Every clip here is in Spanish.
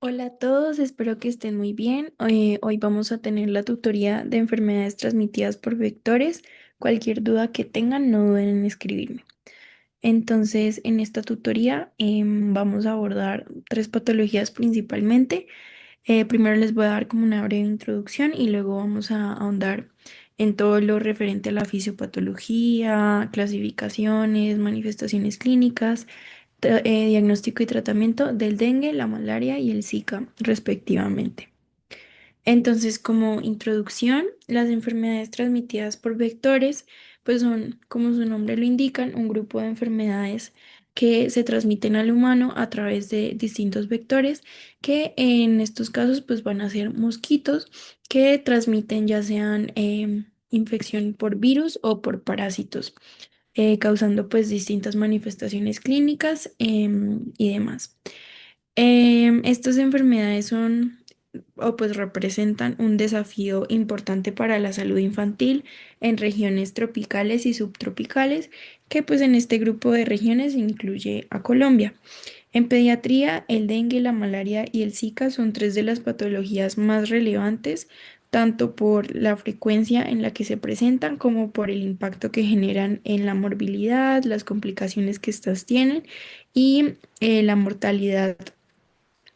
Hola a todos, espero que estén muy bien. Hoy vamos a tener la tutoría de enfermedades transmitidas por vectores. Cualquier duda que tengan, no duden en escribirme. Entonces, en esta tutoría vamos a abordar tres patologías principalmente. Primero les voy a dar como una breve introducción y luego vamos a ahondar en todo lo referente a la fisiopatología, clasificaciones, manifestaciones clínicas, diagnóstico y tratamiento del dengue, la malaria y el Zika, respectivamente. Entonces, como introducción, las enfermedades transmitidas por vectores, pues son, como su nombre lo indican, un grupo de enfermedades que se transmiten al humano a través de distintos vectores, que en estos casos pues van a ser mosquitos que transmiten ya sean infección por virus o por parásitos, causando pues distintas manifestaciones clínicas y demás. Estas enfermedades son o pues representan un desafío importante para la salud infantil en regiones tropicales y subtropicales, que pues en este grupo de regiones incluye a Colombia. En pediatría, el dengue, la malaria y el Zika son tres de las patologías más relevantes, tanto por la frecuencia en la que se presentan como por el impacto que generan en la morbilidad, las complicaciones que éstas tienen y la mortalidad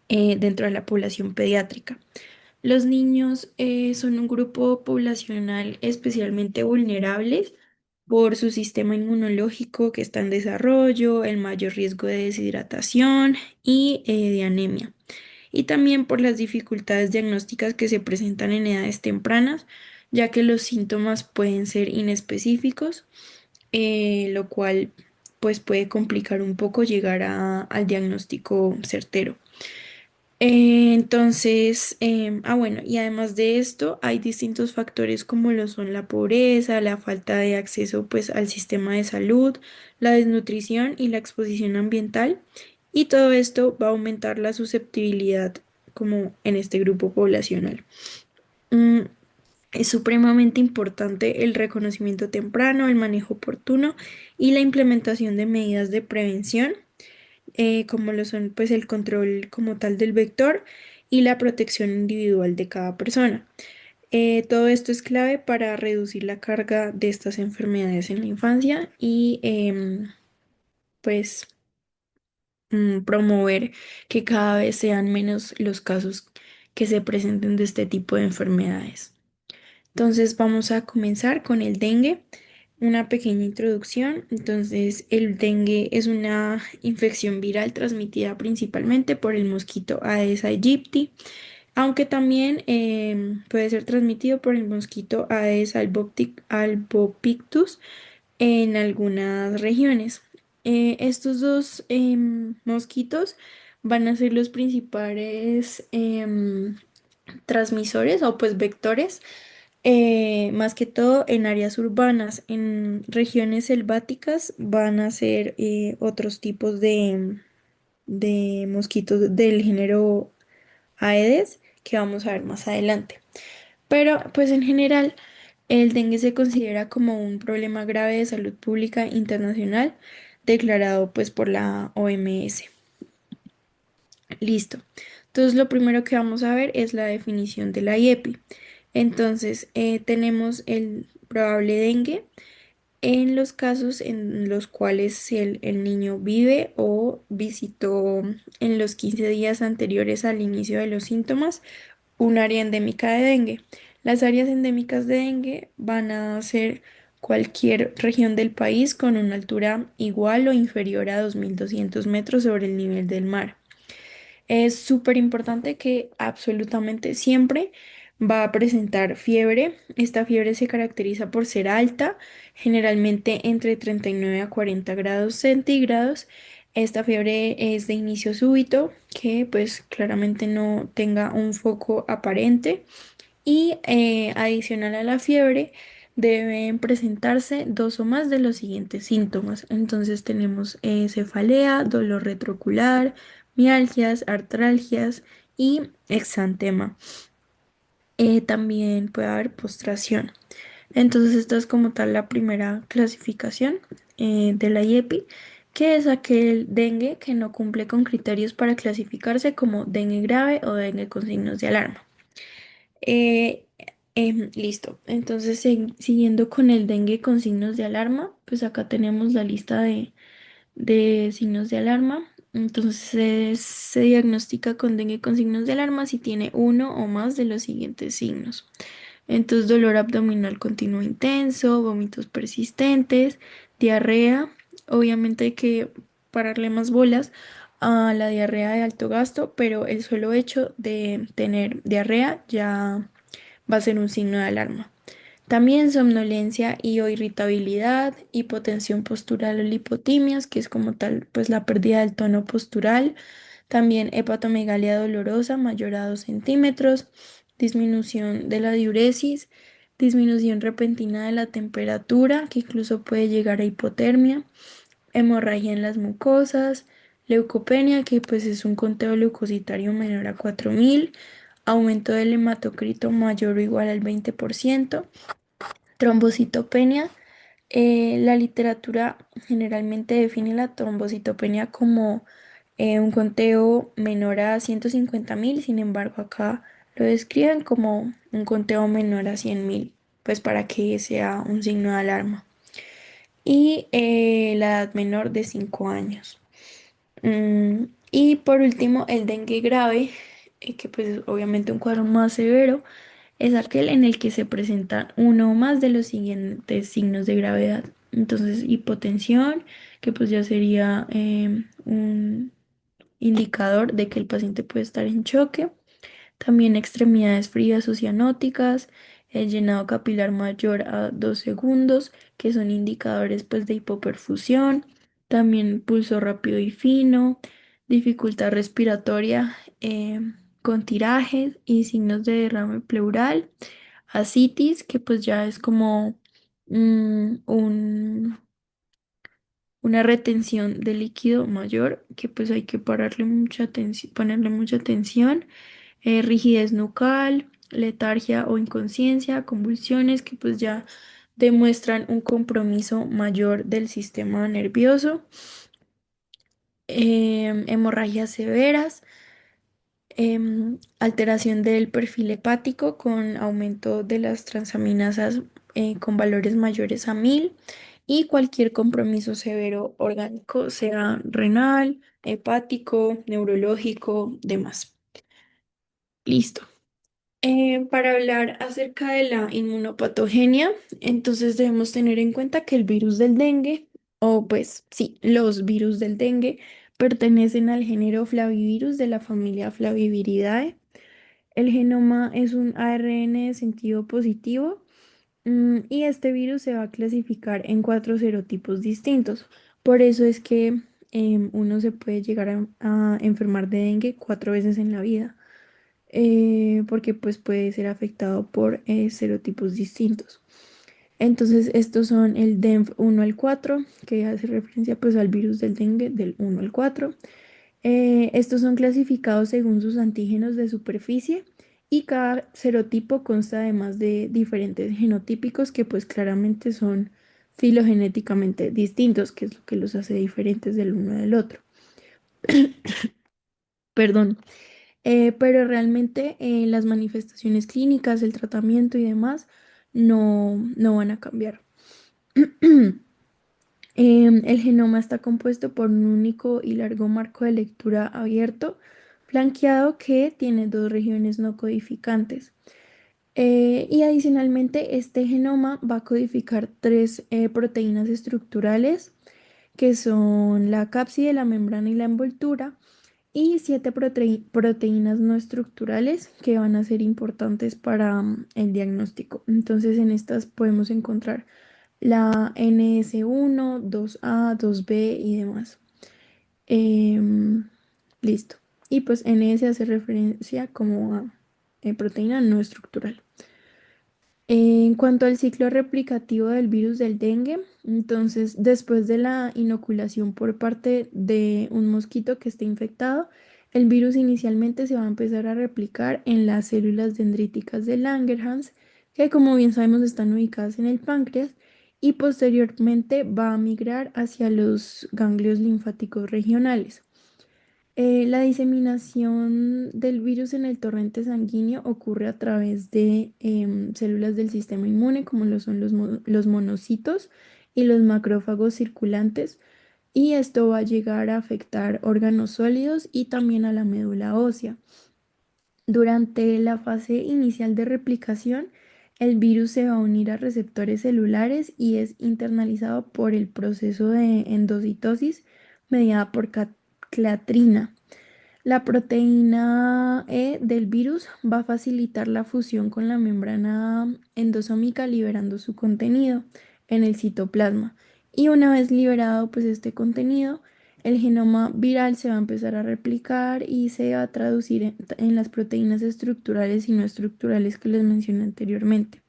dentro de la población pediátrica. Los niños son un grupo poblacional especialmente vulnerable por su sistema inmunológico que está en desarrollo, el mayor riesgo de deshidratación y de anemia. Y también por las dificultades diagnósticas que se presentan en edades tempranas, ya que los síntomas pueden ser inespecíficos, lo cual pues puede complicar un poco llegar al diagnóstico certero. Bueno, y además de esto, hay distintos factores como lo son la pobreza, la falta de acceso pues al sistema de salud, la desnutrición y la exposición ambiental, y todo esto va a aumentar la susceptibilidad como en este grupo poblacional. Mm, es supremamente importante el reconocimiento temprano, el manejo oportuno y la implementación de medidas de prevención, como lo son pues el control como tal del vector y la protección individual de cada persona. Todo esto es clave para reducir la carga de estas enfermedades en la infancia y pues promover que cada vez sean menos los casos que se presenten de este tipo de enfermedades. Entonces vamos a comenzar con el dengue. Una pequeña introducción. Entonces, el dengue es una infección viral transmitida principalmente por el mosquito Aedes aegypti, aunque también puede ser transmitido por el mosquito Aedes albopictus en algunas regiones. Estos dos mosquitos van a ser los principales transmisores o pues vectores, más que todo en áreas urbanas. En regiones selváticas van a ser otros tipos de mosquitos del género Aedes que vamos a ver más adelante. Pero pues en general el dengue se considera como un problema grave de salud pública internacional declarado pues por la OMS. Listo. Entonces lo primero que vamos a ver es la definición de la IEPI. Entonces tenemos el probable dengue en los casos en los cuales si el niño vive o visitó en los 15 días anteriores al inicio de los síntomas un área endémica de dengue. Las áreas endémicas de dengue van a ser cualquier región del país con una altura igual o inferior a 2.200 metros sobre el nivel del mar. Es súper importante que absolutamente siempre va a presentar fiebre. Esta fiebre se caracteriza por ser alta, generalmente entre 39 a 40 grados centígrados. Esta fiebre es de inicio súbito, que pues claramente no tenga un foco aparente. Y adicional a la fiebre, deben presentarse dos o más de los siguientes síntomas. Entonces tenemos cefalea, dolor retrocular, mialgias, artralgias y exantema. También puede haber postración. Entonces esta es como tal la primera clasificación de la IEPI. que es aquel dengue que no cumple con criterios para clasificarse como dengue grave o dengue con signos de alarma. Eh, Listo. Entonces, siguiendo con el dengue con signos de alarma, pues acá tenemos la lista de signos de alarma. Entonces, se diagnostica con dengue con signos de alarma si tiene uno o más de los siguientes signos. Entonces, dolor abdominal continuo intenso, vómitos persistentes, diarrea. Obviamente hay que pararle más bolas a la diarrea de alto gasto, pero el solo hecho de tener diarrea ya va a ser un signo de alarma. También somnolencia y o irritabilidad, hipotensión postural o lipotimias, que es como tal, pues la pérdida del tono postural. También hepatomegalia dolorosa mayor a 2 centímetros, disminución de la diuresis, disminución repentina de la temperatura, que incluso puede llegar a hipotermia, hemorragia en las mucosas, leucopenia, que pues es un conteo leucocitario menor a 4000, aumento del hematocrito mayor o igual al 20%, trombocitopenia. La literatura generalmente define la trombocitopenia como un conteo menor a 150.000, sin embargo acá lo describen como un conteo menor a 100.000, pues para que sea un signo de alarma. Y la edad menor de 5 años. Y por último, el dengue grave, que pues es obviamente un cuadro más severo, es aquel en el que se presentan uno o más de los siguientes signos de gravedad. Entonces, hipotensión, que pues ya sería un indicador de que el paciente puede estar en choque. También extremidades frías o cianóticas, el llenado capilar mayor a 2 segundos, que son indicadores pues de hipoperfusión. También pulso rápido y fino, dificultad respiratoria con tirajes y signos de derrame pleural. Ascitis, que pues ya es como mm, un- una retención de líquido mayor, que pues hay que pararle mucha atención, ponerle mucha atención. Rigidez nucal, letargia o inconsciencia, convulsiones que pues ya demuestran un compromiso mayor del sistema nervioso. Hemorragias severas, alteración del perfil hepático con aumento de las transaminasas con valores mayores a 1000 y cualquier compromiso severo orgánico, sea renal, hepático, neurológico, demás. Listo. Para hablar acerca de la inmunopatogenia, entonces debemos tener en cuenta que el virus del dengue, o pues sí, los virus del dengue, pertenecen al género Flavivirus de la familia Flaviviridae. El genoma es un ARN de sentido positivo, y este virus se va a clasificar en 4 serotipos distintos. Por eso es que uno se puede llegar a enfermar de dengue 4 veces en la vida, porque pues puede ser afectado por serotipos distintos. Entonces estos son el DENF 1 al 4, que hace referencia pues al virus del dengue del 1 al 4. Estos son clasificados según sus antígenos de superficie y cada serotipo consta además de diferentes genotípicos que pues claramente son filogenéticamente distintos, que es lo que los hace diferentes del uno del otro. Perdón. Pero realmente las manifestaciones clínicas, el tratamiento y demás no van a cambiar. El genoma está compuesto por un único y largo marco de lectura abierto, flanqueado que tiene 2 regiones no codificantes. Y adicionalmente, este genoma va a codificar 3 proteínas estructurales, que son la cápside, la membrana y la envoltura, y 7 proteínas no estructurales que van a ser importantes para el diagnóstico. Entonces, en estas podemos encontrar la NS1, 2A, 2B y demás. Em, Listo. Y pues NS hace referencia como a proteína no estructural. En cuanto al ciclo replicativo del virus del dengue, entonces después de la inoculación por parte de un mosquito que esté infectado, el virus inicialmente se va a empezar a replicar en las células dendríticas de Langerhans, que como bien sabemos están ubicadas en el páncreas y posteriormente va a migrar hacia los ganglios linfáticos regionales. La diseminación del virus en el torrente sanguíneo ocurre a través de células del sistema inmune, como lo son los monocitos y los macrófagos circulantes, y esto va a llegar a afectar órganos sólidos y también a la médula ósea. Durante la fase inicial de replicación, el virus se va a unir a receptores celulares y es internalizado por el proceso de endocitosis mediada por clatrina. La proteína E del virus va a facilitar la fusión con la membrana endosómica liberando su contenido en el citoplasma. Y una vez liberado pues este contenido, el genoma viral se va a empezar a replicar y se va a traducir en las proteínas estructurales y no estructurales que les mencioné anteriormente.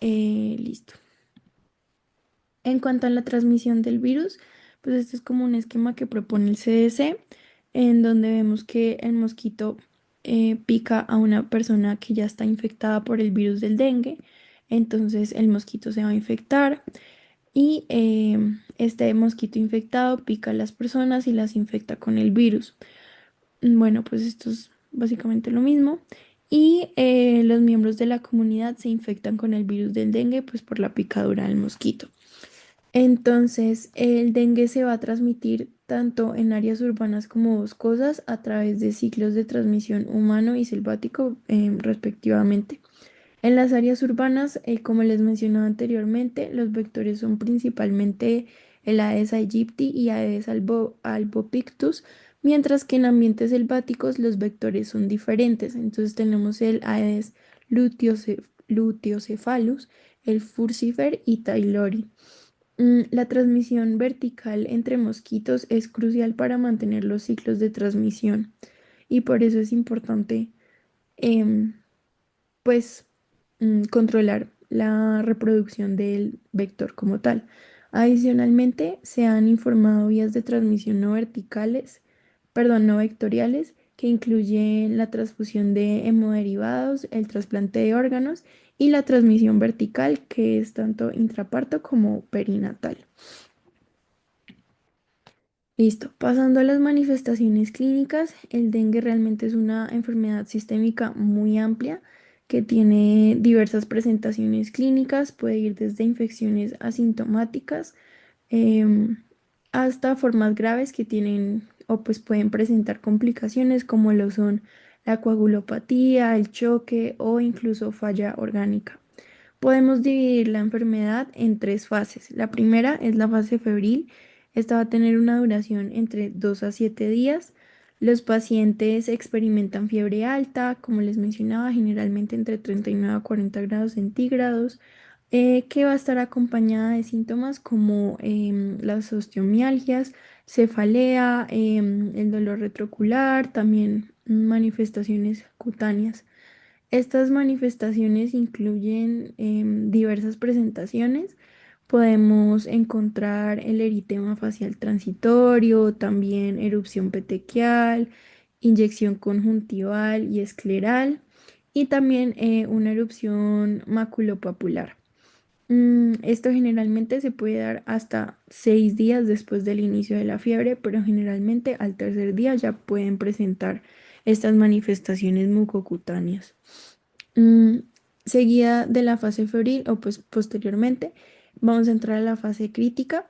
Listo. En cuanto a la transmisión del virus, pues este es como un esquema que propone el CDC, en donde vemos que el mosquito pica a una persona que ya está infectada por el virus del dengue, entonces el mosquito se va a infectar y este mosquito infectado pica a las personas y las infecta con el virus. Bueno, pues esto es básicamente lo mismo. Y los miembros de la comunidad se infectan con el virus del dengue, pues por la picadura del mosquito. Entonces, el dengue se va a transmitir tanto en áreas urbanas como boscosas a través de ciclos de transmisión humano y selvático, respectivamente. En las áreas urbanas, como les mencionaba anteriormente, los vectores son principalmente el Aedes aegypti y Aedes albopictus, mientras que en ambientes selváticos los vectores son diferentes. Entonces tenemos el Aedes luteocephalus, el Furcifer y Taylori. La transmisión vertical entre mosquitos es crucial para mantener los ciclos de transmisión y por eso es importante, em, pues, controlar la reproducción del vector como tal. Adicionalmente, se han informado vías de transmisión no verticales, perdón, no vectoriales, que incluyen la transfusión de hemoderivados, el trasplante de órganos y la transmisión vertical, que es tanto intraparto como perinatal. Listo. Pasando a las manifestaciones clínicas, el dengue realmente es una enfermedad sistémica muy amplia que tiene diversas presentaciones clínicas, puede ir desde infecciones asintomáticas em, hasta formas graves que tienen o pues pueden presentar complicaciones como lo son la coagulopatía, el choque o incluso falla orgánica. Podemos dividir la enfermedad en tres fases. La primera es la fase febril. Esta va a tener una duración entre 2 a 7 días. Los pacientes experimentan fiebre alta, como les mencionaba, generalmente entre 39 a 40 grados centígrados, que va a estar acompañada de síntomas como las osteomialgias, cefalea, el dolor retrocular, también manifestaciones cutáneas. Estas manifestaciones incluyen diversas presentaciones. Podemos encontrar el eritema facial transitorio, también erupción petequial, inyección conjuntival y escleral y también una erupción maculopapular. Esto generalmente se puede dar hasta 6 días después del inicio de la fiebre, pero generalmente al tercer día ya pueden presentar estas manifestaciones mucocutáneas. Mm, Seguida de la fase febril o pues posteriormente vamos a entrar a la fase crítica.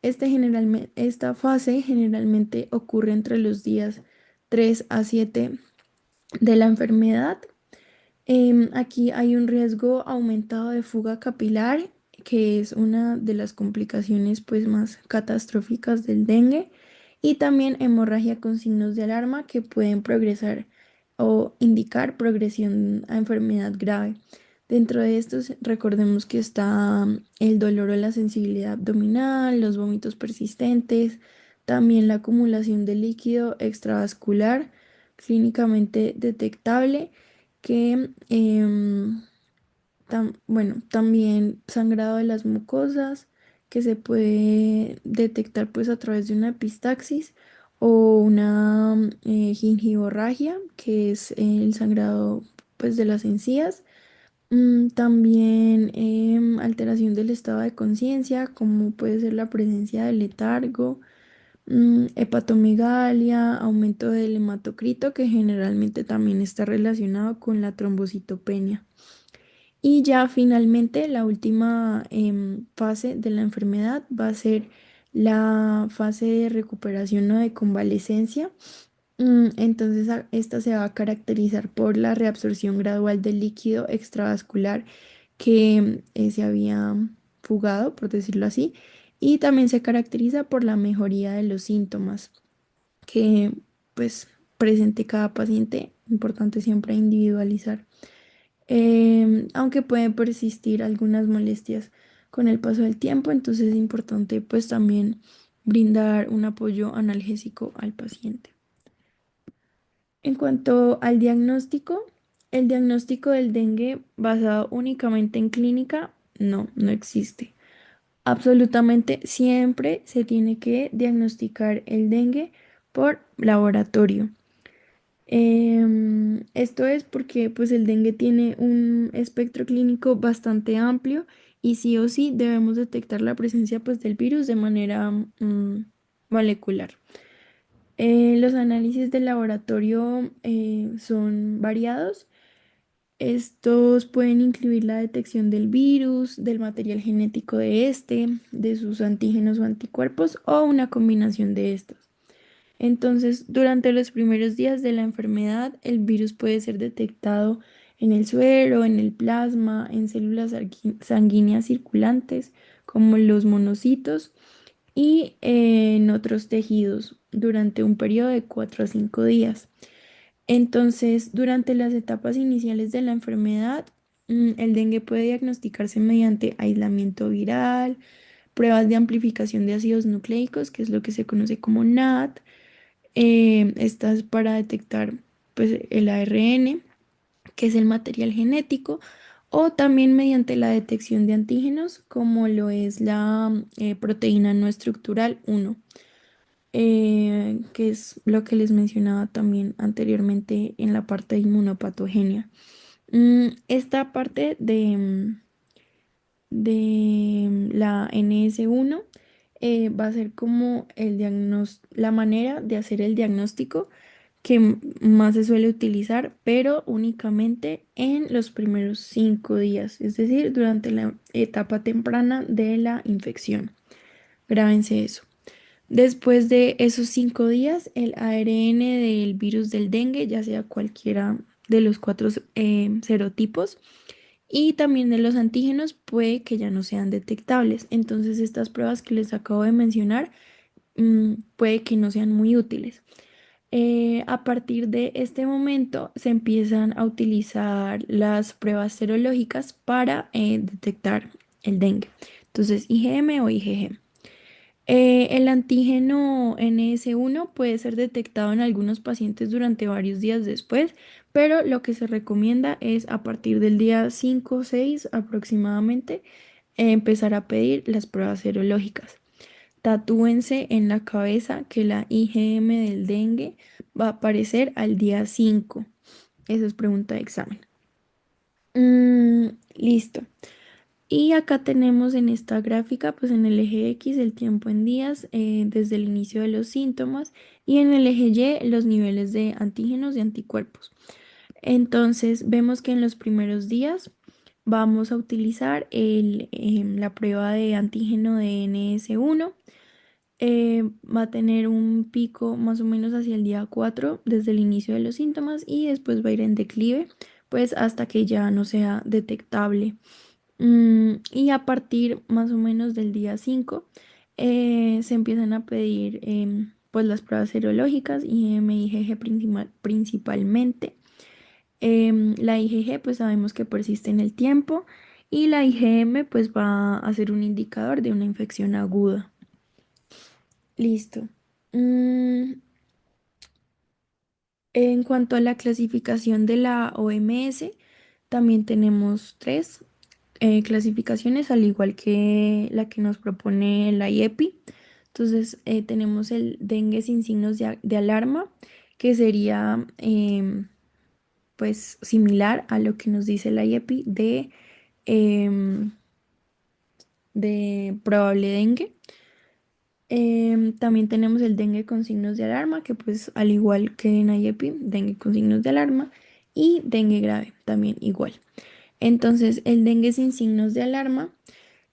Esta fase generalmente ocurre entre los días 3 a 7 de la enfermedad. Aquí hay un riesgo aumentado de fuga capilar, que es una de las complicaciones pues más catastróficas del dengue, y también hemorragia con signos de alarma que pueden progresar o indicar progresión a enfermedad grave. Dentro de estos, recordemos que está el dolor o la sensibilidad abdominal, los vómitos persistentes, también la acumulación de líquido extravascular clínicamente detectable que, bueno, también sangrado de las mucosas que se puede detectar pues a través de una epistaxis o una gingivorragia, que es el sangrado pues de las encías. También alteración del estado de conciencia, como puede ser la presencia de letargo, hepatomegalia, aumento del hematocrito, que generalmente también está relacionado con la trombocitopenia. Y ya finalmente la última fase de la enfermedad va a ser la fase de recuperación o de convalecencia. Entonces, esta se va a caracterizar por la reabsorción gradual del líquido extravascular que se había fugado, por decirlo así, y también se caracteriza por la mejoría de los síntomas que pues presente cada paciente. Importante siempre individualizar. Aunque pueden persistir algunas molestias con el paso del tiempo, entonces es importante pues también brindar un apoyo analgésico al paciente. En cuanto al diagnóstico, el diagnóstico del dengue basado únicamente en clínica, no existe. Absolutamente siempre se tiene que diagnosticar el dengue por laboratorio. Esto es porque pues el dengue tiene un espectro clínico bastante amplio y sí o sí debemos detectar la presencia pues del virus de manera molecular. Los análisis de laboratorio son variados. Estos pueden incluir la detección del virus, del material genético de este, de sus antígenos o anticuerpos o una combinación de estos. Entonces, durante los primeros días de la enfermedad, el virus puede ser detectado en el suero, en el plasma, en células sanguíneas circulantes, como los monocitos, y en otros tejidos durante un periodo de 4 a 5 días. Entonces, durante las etapas iniciales de la enfermedad, el dengue puede diagnosticarse mediante aislamiento viral, pruebas de amplificación de ácidos nucleicos, que es lo que se conoce como NAT. Estas para detectar pues, el ARN, que es el material genético, o también mediante la detección de antígenos, como lo es la proteína no estructural 1, que es lo que les mencionaba también anteriormente en la parte de inmunopatogenia. Esta parte de la NS1 va a ser como la manera de hacer el diagnóstico que más se suele utilizar, pero únicamente en los primeros 5 días, es decir, durante la etapa temprana de la infección. Grábense eso. Después de esos 5 días, el ARN del virus del dengue, ya sea cualquiera de los cuatro serotipos, y también de los antígenos puede que ya no sean detectables. Entonces, estas pruebas que les acabo de mencionar puede que no sean muy útiles. A partir de este momento se empiezan a utilizar las pruebas serológicas para detectar el dengue. Entonces, IgM o IgG. El antígeno NS1 puede ser detectado en algunos pacientes durante varios días después, pero lo que se recomienda es a partir del día 5 o 6 aproximadamente empezar a pedir las pruebas serológicas. Tatúense en la cabeza que la IgM del dengue va a aparecer al día 5. Eso es pregunta de examen. Listo. Y acá tenemos en esta gráfica, pues en el eje X el tiempo en días desde el inicio de los síntomas y en el eje Y los niveles de antígenos y anticuerpos. Entonces vemos que en los primeros días vamos a utilizar la prueba de antígeno de NS1. Va a tener un pico más o menos hacia el día 4 desde el inicio de los síntomas y después va a ir en declive, pues hasta que ya no sea detectable. Y a partir más o menos del día 5 se empiezan a pedir pues las pruebas serológicas, IgM y IgG principalmente. La IgG pues sabemos que persiste en el tiempo y la IgM pues va a ser un indicador de una infección aguda. Listo. Mm, en cuanto a la clasificación de la OMS, también tenemos tres clasificaciones, al igual que la que nos propone la IEPI. Entonces, tenemos el dengue sin signos de alarma, que sería pues similar a lo que nos dice la IEPI em, de probable dengue. También tenemos el dengue con signos de alarma, que pues al igual que en IEPI, dengue con signos de alarma y dengue grave, también igual. Entonces, el dengue sin signos de alarma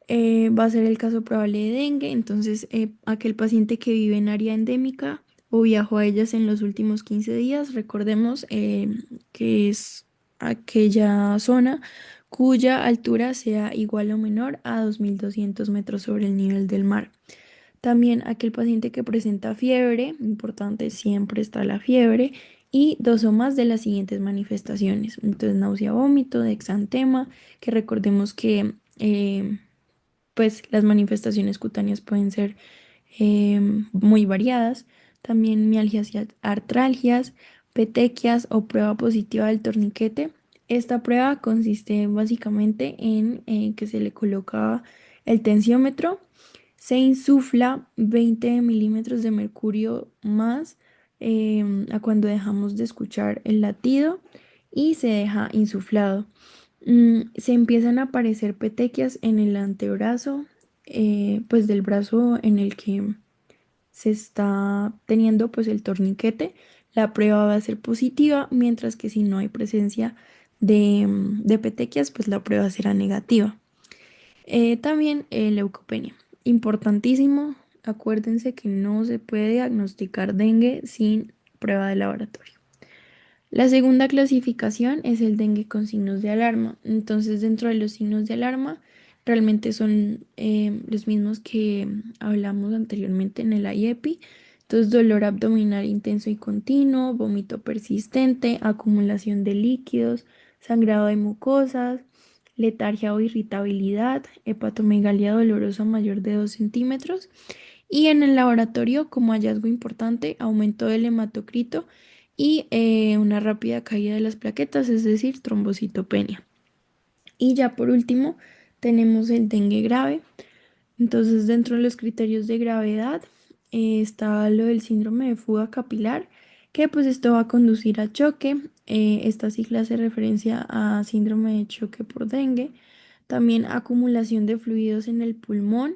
va a ser el caso probable de dengue. Entonces, aquel paciente que vive en área endémica o viajó a ellas en los últimos 15 días, recordemos que es aquella zona cuya altura sea igual o menor a 2.200 metros sobre el nivel del mar. También aquel paciente que presenta fiebre, importante, siempre está la fiebre, y dos o más de las siguientes manifestaciones. Entonces, náusea, vómito, exantema, que recordemos que pues las manifestaciones cutáneas pueden ser muy variadas. También mialgias y artralgias, petequias o prueba positiva del torniquete. Esta prueba consiste básicamente en que se le coloca el tensiómetro, se insufla 20 milímetros de mercurio más a cuando dejamos de escuchar el latido y se deja insuflado. Se empiezan a aparecer petequias en el antebrazo, pues del brazo en el que se está teniendo pues el torniquete. La prueba va a ser positiva, mientras que si no hay presencia de petequias, pues la prueba será negativa. También leucopenia. Importantísimo, acuérdense que no se puede diagnosticar dengue sin prueba de laboratorio. La segunda clasificación es el dengue con signos de alarma. Entonces, dentro de los signos de alarma, realmente son los mismos que hablamos anteriormente en el IEPI. Entonces, dolor abdominal intenso y continuo, vómito persistente, acumulación de líquidos, sangrado de mucosas, letargia o irritabilidad, hepatomegalia dolorosa mayor de 2 centímetros. Y en el laboratorio, como hallazgo importante, aumento del hematocrito y una rápida caída de las plaquetas, es decir, trombocitopenia. Y ya por último, tenemos el dengue grave. Entonces, dentro de los criterios de gravedad está lo del síndrome de fuga capilar, que pues esto va a conducir a choque. Esta sigla hace referencia a síndrome de choque por dengue. También acumulación de fluidos en el pulmón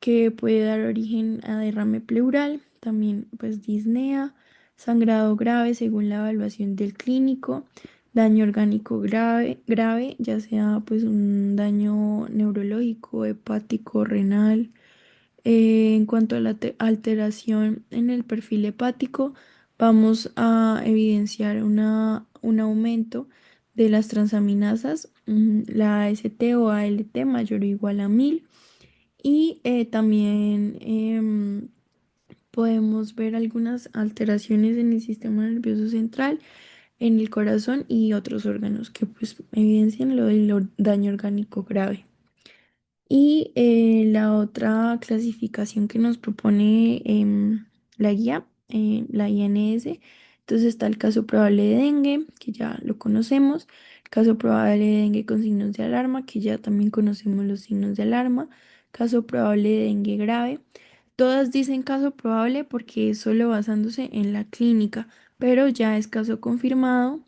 que puede dar origen a derrame pleural, también pues disnea, sangrado grave según la evaluación del clínico, daño orgánico grave, ya sea pues un daño neurológico, hepático, renal. En cuanto a la alteración en el perfil hepático, vamos a evidenciar un aumento de las transaminasas, la AST o ALT mayor o igual a 1000. Y también podemos ver algunas alteraciones en el sistema nervioso central, en el corazón y otros órganos que pues evidencian lo del daño orgánico grave. Y la otra clasificación que nos propone la guía, la INS, entonces está el caso probable de dengue, que ya lo conocemos, caso probable de dengue con signos de alarma, que ya también conocemos los signos de alarma, caso probable de dengue grave. Todas dicen caso probable porque es solo basándose en la clínica, pero ya es caso confirmado,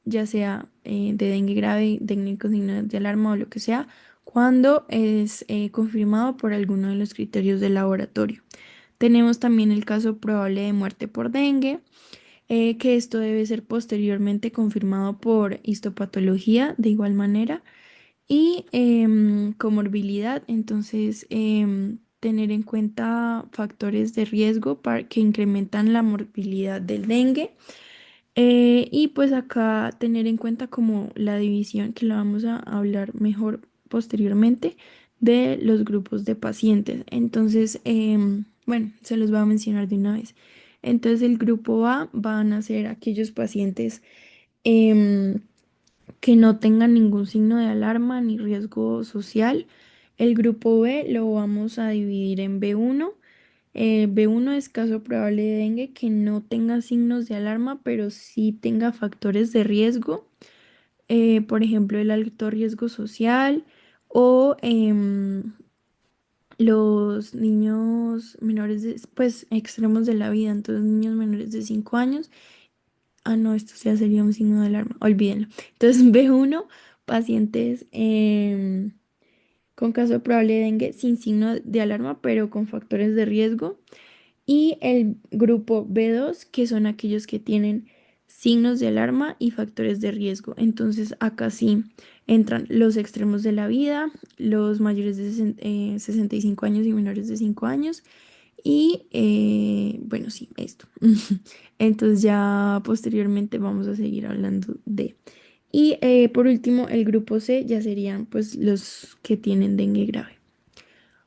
ya sea de dengue grave, dengue con signos de alarma o lo que sea cuando es confirmado por alguno de los criterios del laboratorio. Tenemos también el caso probable de muerte por dengue, que esto debe ser posteriormente confirmado por histopatología de igual manera y comorbilidad, entonces tener en cuenta factores de riesgo que incrementan la morbilidad del dengue. Y pues acá tener en cuenta como la división, que la vamos a hablar mejor posteriormente, de los grupos de pacientes. Entonces, bueno, se los voy a mencionar de una vez. Entonces, el grupo A van a ser aquellos pacientes em, que no tengan ningún signo de alarma ni riesgo social. El grupo B lo vamos a dividir en B1. B1 es caso probable de dengue que no tenga signos de alarma, pero sí tenga factores de riesgo, por ejemplo, el alto riesgo social o los niños menores, pues extremos de la vida, entonces niños menores de 5 años Ah, no, esto ya sería un signo de alarma, olvídenlo. Entonces, B1, pacientes con caso probable de dengue sin signo de alarma, pero con factores de riesgo. Y el grupo B2, que son aquellos que tienen signos de alarma y factores de riesgo. Entonces, acá sí entran los extremos de la vida, los mayores de 65 años y menores de 5 años. Y bueno, sí, esto. Entonces ya posteriormente vamos a seguir hablando de. Y por último, el grupo C ya serían pues los que tienen dengue grave.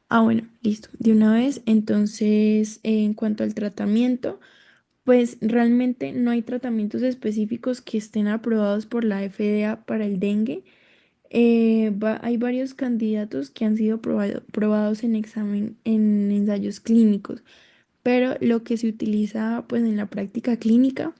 Ah, bueno, listo. De una vez, entonces, en cuanto al tratamiento, pues realmente no hay tratamientos específicos que estén aprobados por la FDA para el dengue. Hay varios candidatos que han sido probados en examen, en ensayos clínicos, pero lo que se utiliza pues en la práctica clínica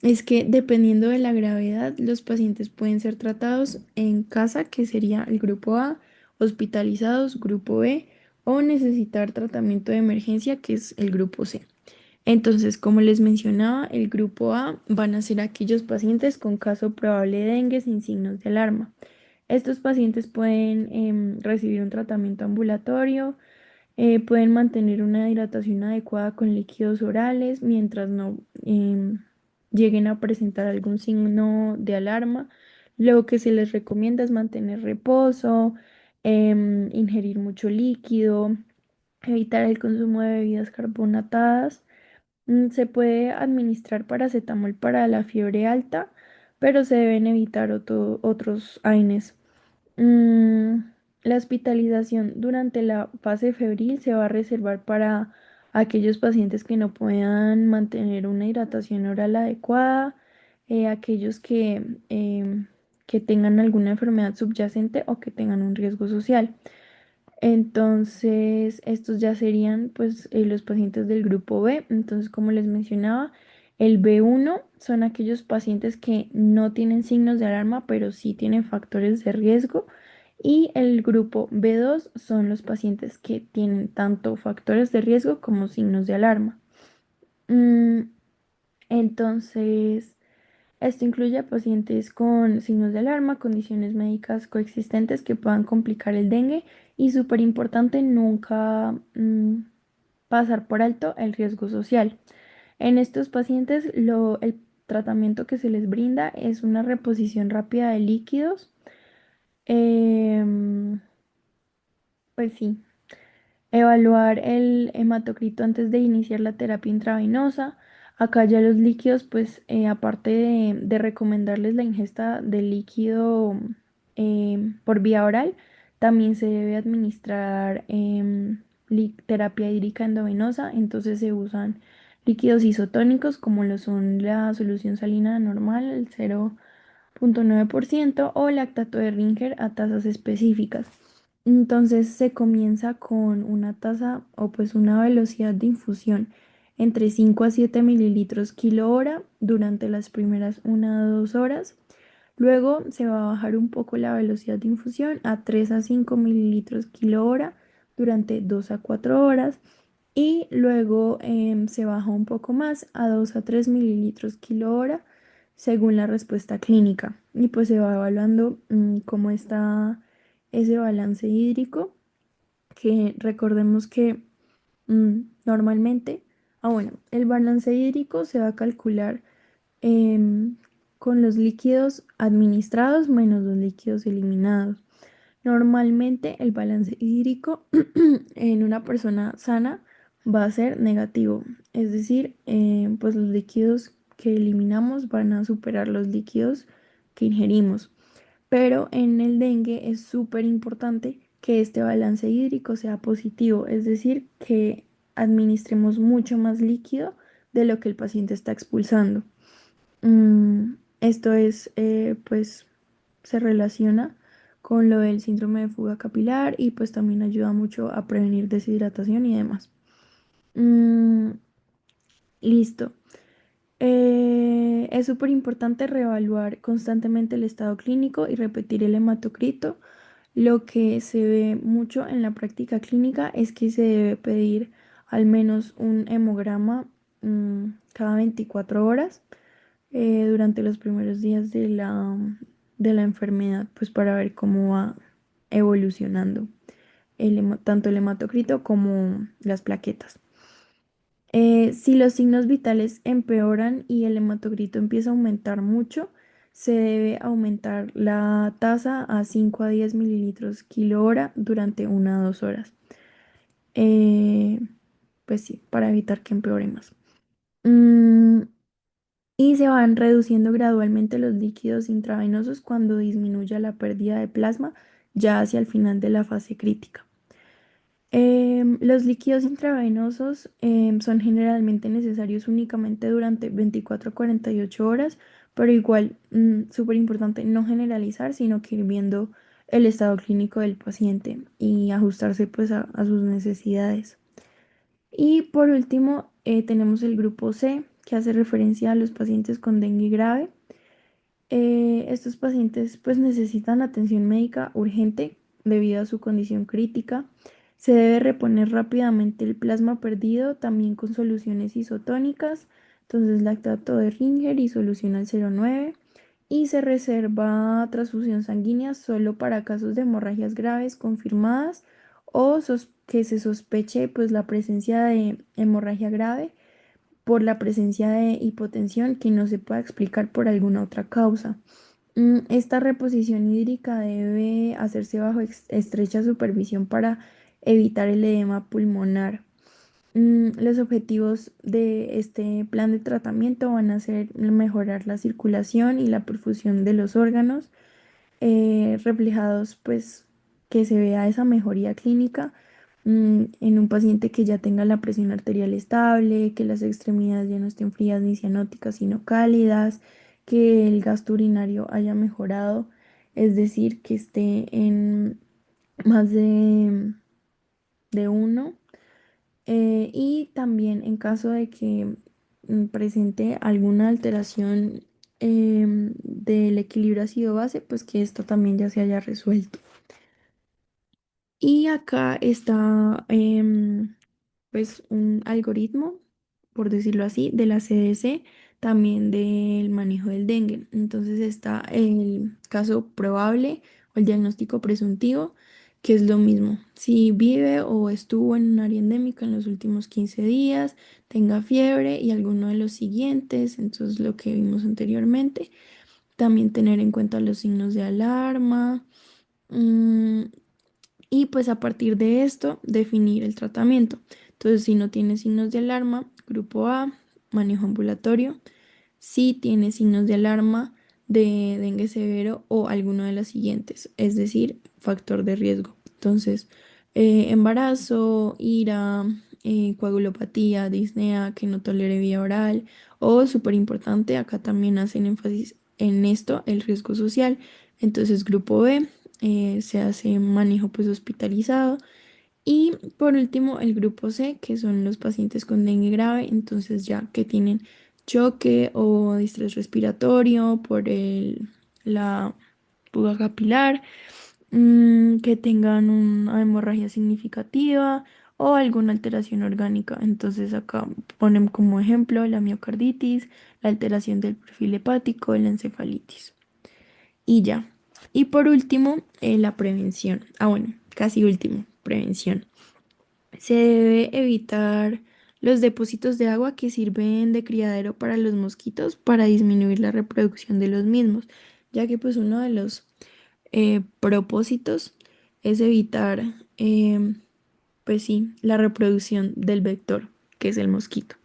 es que dependiendo de la gravedad, los pacientes pueden ser tratados en casa, que sería el grupo A, hospitalizados, grupo B, o necesitar tratamiento de emergencia, que es el grupo C. Entonces, como les mencionaba, el grupo A van a ser aquellos pacientes con caso probable de dengue sin signos de alarma. Estos pacientes pueden recibir un tratamiento ambulatorio, pueden mantener una hidratación adecuada con líquidos orales mientras no lleguen a presentar algún signo de alarma. Lo que se les recomienda es mantener reposo, ingerir mucho líquido, evitar el consumo de bebidas carbonatadas. Se puede administrar paracetamol para la fiebre alta, pero se deben evitar otros AINES. Mm, la hospitalización durante la fase febril se va a reservar para aquellos pacientes que no puedan mantener una hidratación oral adecuada, aquellos que tengan alguna enfermedad subyacente o que tengan un riesgo social. Entonces, estos ya serían pues los pacientes del grupo B. Entonces, como les mencionaba, el B1 son aquellos pacientes que no tienen signos de alarma, pero sí tienen factores de riesgo. Y el grupo B2 son los pacientes que tienen tanto factores de riesgo como signos de alarma. Mm, entonces, esto incluye a pacientes con signos de alarma, condiciones médicas coexistentes que puedan complicar el dengue y súper importante nunca pasar por alto el riesgo social. En estos pacientes el tratamiento que se les brinda es una reposición rápida de líquidos. em, pues sí, evaluar el hematocrito antes de iniciar la terapia intravenosa. Acá ya los líquidos, pues aparte de recomendarles la ingesta de líquido por vía oral, también se debe administrar terapia hídrica endovenosa. Entonces se usan líquidos isotónicos como lo son la solución salina normal, el 0,9% o lactato de Ringer a tasas específicas. Entonces se comienza con una tasa o pues una velocidad de infusión entre 5 a 7 mililitros kilo hora durante las primeras 1 a 2 horas. Luego se va a bajar un poco la velocidad de infusión a 3 a 5 mililitros kilo hora durante 2 a 4 horas. Y luego se baja un poco más a 2 a 3 mililitros kilo hora según la respuesta clínica. Y pues se va evaluando cómo está ese balance hídrico, que recordemos que normalmente, bueno, el balance hídrico se va a calcular em, con los líquidos administrados menos los líquidos eliminados. Normalmente el balance hídrico en una persona sana va a ser negativo, es decir, pues los líquidos que eliminamos van a superar los líquidos que ingerimos. Pero en el dengue es súper importante que este balance hídrico sea positivo, es decir, que administremos mucho más líquido de lo que el paciente está expulsando. Esto es, pues, se relaciona con lo del síndrome de fuga capilar y pues también ayuda mucho a prevenir deshidratación y demás. Mm, listo. Es súper importante reevaluar constantemente el estado clínico y repetir el hematocrito. Lo que se ve mucho en la práctica clínica es que se debe pedir al menos un hemograma cada 24 horas. durante los primeros días de la enfermedad, pues para ver cómo va evolucionando tanto el hematocrito como las plaquetas. Si los signos vitales empeoran y el hematocrito empieza a aumentar mucho, se debe aumentar la tasa a 5 a 10 mililitros kilo hora durante 1 a 2 horas. Eh, pues sí, para evitar que empeore más. Mm, y se van reduciendo gradualmente los líquidos intravenosos cuando disminuya la pérdida de plasma ya hacia el final de la fase crítica. Los líquidos intravenosos son generalmente necesarios únicamente durante 24 a 48 horas, pero igual, súper importante no generalizar, sino que ir viendo el estado clínico del paciente y ajustarse pues a sus necesidades. Y por último, tenemos el grupo C, que hace referencia a los pacientes con dengue grave. Estos pacientes pues necesitan atención médica urgente debido a su condición crítica. Se debe reponer rápidamente el plasma perdido, también con soluciones isotónicas, entonces lactato de Ringer y solución al 0,9. Y se reserva transfusión sanguínea solo para casos de hemorragias graves confirmadas o que se sospeche pues la presencia de hemorragia grave por la presencia de hipotensión que no se pueda explicar por alguna otra causa. Esta reposición hídrica debe hacerse bajo estrecha supervisión para evitar el edema pulmonar. Los objetivos de este plan de tratamiento van a ser mejorar la circulación y la perfusión de los órganos, reflejados pues que se vea esa mejoría clínica en un paciente que ya tenga la presión arterial estable, que las extremidades ya no estén frías ni cianóticas sino cálidas, que el gasto urinario haya mejorado, es decir, que esté en más de uno. Y también en caso de que presente alguna alteración del equilibrio ácido-base, pues que esto también ya se haya resuelto. Y acá está pues un algoritmo, por decirlo así, de la CDC, también del manejo del dengue. Entonces está el caso probable o el diagnóstico presuntivo, que es lo mismo. Si vive o estuvo en un área endémica en los últimos 15 días, tenga fiebre y alguno de los siguientes, entonces lo que vimos anteriormente. También tener en cuenta los signos de alarma. mm, y pues a partir de esto, definir el tratamiento. Entonces, si no tiene signos de alarma, grupo A, manejo ambulatorio. Si tiene signos de alarma de dengue severo o alguno de los siguientes, es decir, factor de riesgo. Entonces, embarazo, ira, coagulopatía, disnea, que no tolere vía oral o, súper importante, acá también hacen énfasis en esto, el riesgo social. Entonces, grupo B, se hace manejo pues hospitalizado. Y por último, el grupo C, que son los pacientes con dengue grave, entonces ya que tienen choque o distrés respiratorio por la fuga capilar, que tengan una hemorragia significativa o alguna alteración orgánica. Entonces acá ponen como ejemplo la miocarditis, la alteración del perfil hepático, la encefalitis. Y ya. Y por último, la prevención. Ah, bueno, casi último, prevención. Se debe evitar los depósitos de agua que sirven de criadero para los mosquitos para disminuir la reproducción de los mismos, ya que pues uno de los propósitos es evitar, pues sí, la reproducción del vector, que es el mosquito.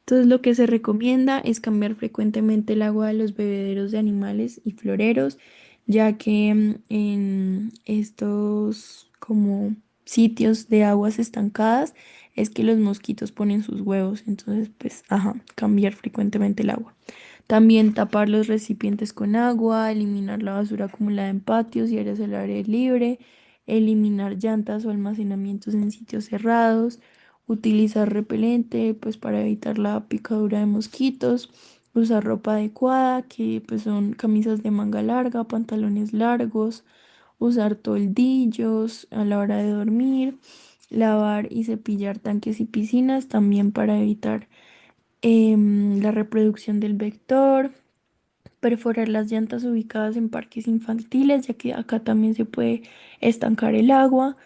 Entonces, lo que se recomienda es cambiar frecuentemente el agua de los bebederos de animales y floreros, ya que en estos como sitios de aguas estancadas es que los mosquitos ponen sus huevos. Entonces, pues, ajá, cambiar frecuentemente el agua. También tapar los recipientes con agua, eliminar la basura acumulada en patios y áreas al aire libre, eliminar llantas o almacenamientos en sitios cerrados, utilizar repelente pues para evitar la picadura de mosquitos, usar ropa adecuada, que pues son camisas de manga larga, pantalones largos, usar toldillos a la hora de dormir, lavar y cepillar tanques y piscinas también para evitar la reproducción del vector. perforar las llantas ubicadas en parques infantiles, ya que acá también se puede estancar el agua,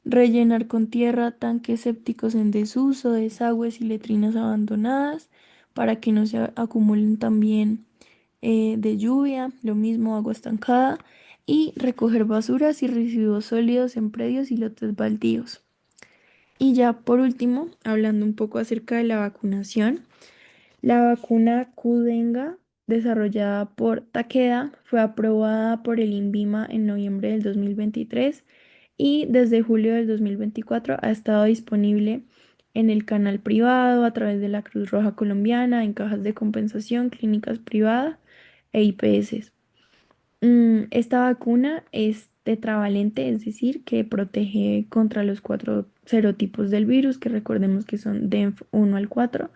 rellenar con tierra tanques sépticos en desuso, desagües y letrinas abandonadas para que no se acumulen también de lluvia, lo mismo agua estancada, y recoger basuras y residuos sólidos en predios y lotes baldíos. Y ya por último, hablando un poco acerca de la vacunación, la vacuna Qdenga, desarrollada por Takeda, fue aprobada por el INVIMA en noviembre del 2023 y desde julio del 2024 ha estado disponible en el canal privado a través de la Cruz Roja Colombiana, en cajas de compensación, clínicas privadas e IPS. Esta vacuna es tetravalente, es decir, que protege contra los cuatro serotipos del virus, que recordemos que son DENF 1 al 4,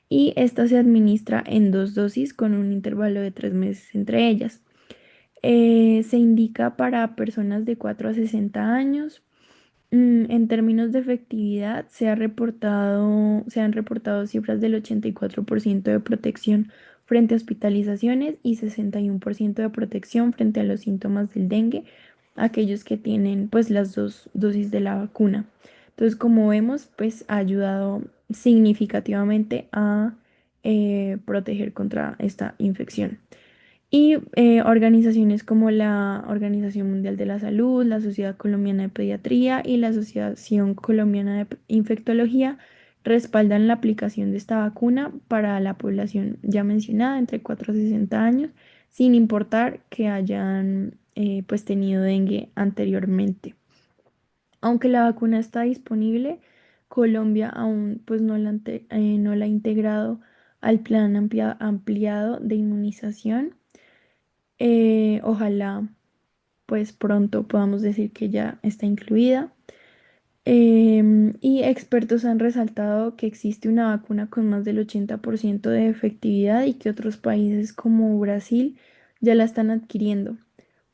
y esta se administra en dos dosis con un intervalo de 3 meses entre ellas. Se indica para personas de 4 a 60 años. En términos de efectividad, se han reportado cifras del 84% de protección frente a hospitalizaciones y 61% de protección frente a los síntomas del dengue, aquellos que tienen pues las dos dosis de la vacuna. Entonces, como vemos, pues ha ayudado significativamente a proteger contra esta infección. Y organizaciones como la Organización Mundial de la Salud, la Sociedad Colombiana de Pediatría y la Asociación Colombiana de Infectología respaldan la aplicación de esta vacuna para la población ya mencionada entre 4 a 60 años, sin importar que hayan pues tenido dengue anteriormente. Aunque la vacuna está disponible, Colombia aún pues no la ha integrado al plan ampliado de inmunización. Ojalá pues pronto podamos decir que ya está incluida. Y expertos han resaltado que existe una vacuna con más del 80% de efectividad y que otros países como Brasil ya la están adquiriendo,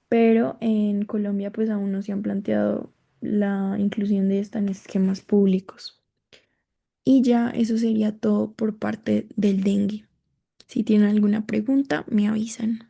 pero en Colombia pues aún no se han planteado la inclusión de esta en esquemas públicos. Y ya eso sería todo por parte del dengue. Si tienen alguna pregunta, me avisan.